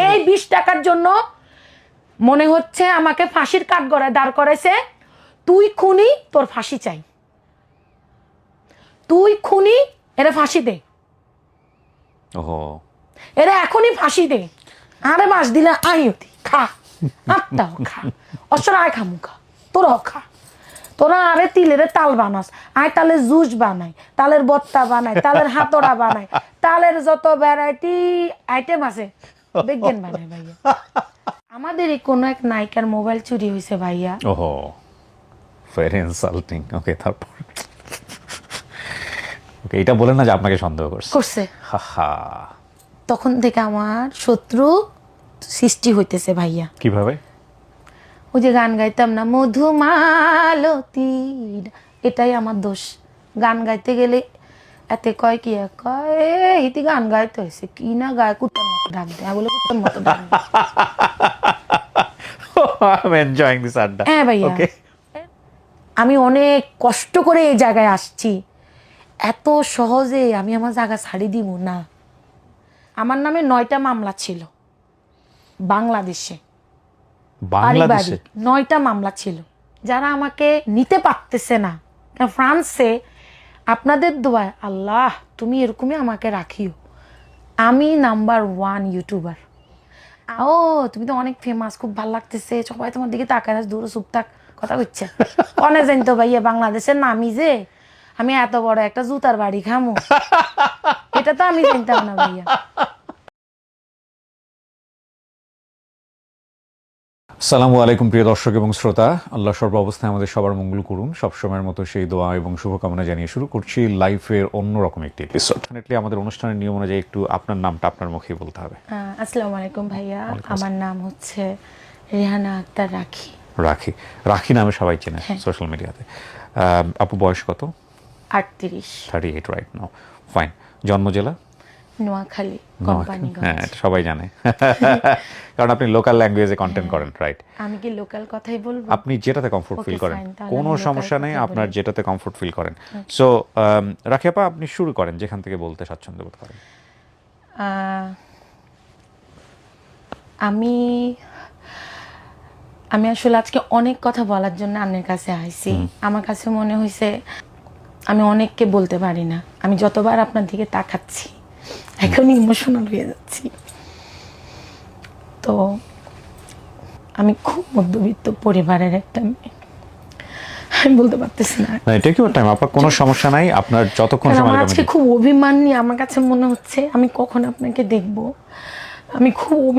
এই 20 টাকার জন্য মনে হচ্ছে আমাকে ফাঁসির কাঠগড়ায় দাঁড় করাইছে। তুই খুনি, তোর ফাঁসি চাই। তুই খুনি, এরা ফাঁসি দে। ওহো, এরা এখনই ফাঁসি দে। আরে মাস দিলে আইতি খা, আত্মাও খা, অসরায় খা মুখা, তোরাও খা। তোরা আরে তিলের তাল বানাস, আয় তালের জুস বানাই, তালের বত্তা বানাই, তালের হাতড়া বানাই, তালের যত ভ্যারাইটি আইটেম আছে বিজ্ঞান বানাই ভাইয়া। আমাদেরই কোনো এক নায়িকার মোবাইল চুরি হয়েছে ভাইয়া। ওহো, ভেরি ইনসাল্টিং। ওকে, তারপর ওকে, এটা বলেন না যে আপনাকে সন্দেহ করছে। হা। তখন থেকে আমার শত্রু সৃষ্টি হইতেছে ভাইয়া। কিভাবে? ওই যে গান গাইতাম না, মধুমালতী, এটাই আমার দোষ। গান গাইতে গেলে এতে কয় কি কয় ইতি গান গাইতে হয়েছে কি না গায় কুত্তার মতো ডাক দেয়। আমি বলে কুত্তার মতো ডাক দেয়। I'm enjoying this আড্ডা। হ্যাঁ ভাইয়া, আমি অনেক কষ্ট করে এই জায়গায় আসছি। এত সহজে আমি আমার জায়গা ছাড়ি দিব না। আমার নামে 9টা মামলা ছিল বাংলাদেশে। বাংলাদেশে 9টা মামলা ছিল। যারা আমাকে নিতে পারতেছে না, ফ্রান্সে আপনাদের দোয়ায় আল্লাহ তুমি এরকমই আমাকে রাখিও। আমি নাম্বার 1 ইউটিউবার। ও তুমি তো অনেক ফেমাস, খুব ভালো লাগতেছে, সবাই তোমার দিকে তাকায়, দূরে চুপ থাক, কথা হচ্ছে অনেক জানতো ভাইয়া বাংলাদেশের নামি যে আমি এত বড় একটা জুতার বাড়ি খামো, এটা তো আমি জানতাম না ভাইয়া। আসসালামু আলাইকুম প্রিয় দর্শক এবং শ্রোতা, আল্লাহ সর্বাবস্থায় আমাদের সবার মঙ্গল করুন। সবসময়ের মতো সেই দোয়া এবং শুভকামনা জানিয়ে শুরু করছি লাইফের অন্যরকম একটি এপিসোড। ডেফিনেটলি আমাদের অনুষ্ঠানের নিয়ম অনুযায়ী একটু আপনার নামটা আপনার মুখেই বলতে হবে। আসসালামু আলাইকুম ভাইয়া, আমার নাম হচ্ছে রেহানা আক্তার রাখি। রাখি নামে সবাই চেনে সোশ্যাল মিডিয়াতে। আপু বয়স কত? 38 রাইট নাও। ফাইন। জন্ম জেলা? নোয়াখালী, কোম্পানিগঞ্জ। হ্যাঁ, এটা সবাই জানে কারণ আপনি লোকাল ল্যাঙ্গুয়েজে কন্টেন্ট করেন, রাইট? আমি কি লোকাল কথাই বলবো? আপনি যেটাতে কমফোর্ট ফিল করেন, কোনো সমস্যা নেই, আপনার যেটাতে কমফোর্ট ফিল করেন। সো রাখি আপা, আপনি শুরু করেন যেখান থেকে বলতে স্বাচ্ছন্দ্য বোধ করেন। আমি আসলে আজকে অনেক কথা বলার জন্য আপনার কাছে আইছি। আমার কাছে মনে হয়েছে আমি অনেককে বলতে পারি না। আমি যতবার আপনার দিকে তাকাচ্ছি এখন ইমোশনাল হয়ে যাচ্ছি। তো আমি খুব মধ্যবিত্ত পরিবারের একটা মেয়ে, আমি বলতে পারতেছি না। টেক ইউর টাইম আপা, কোনো সমস্যা নাই, আপনার যতক্ষণ সময় লাগে। আজকে খুব অভিমান নিয়ে আমার কাছে মনে হচ্ছে আমি কখন আপনাকে দেখব। আমি খুব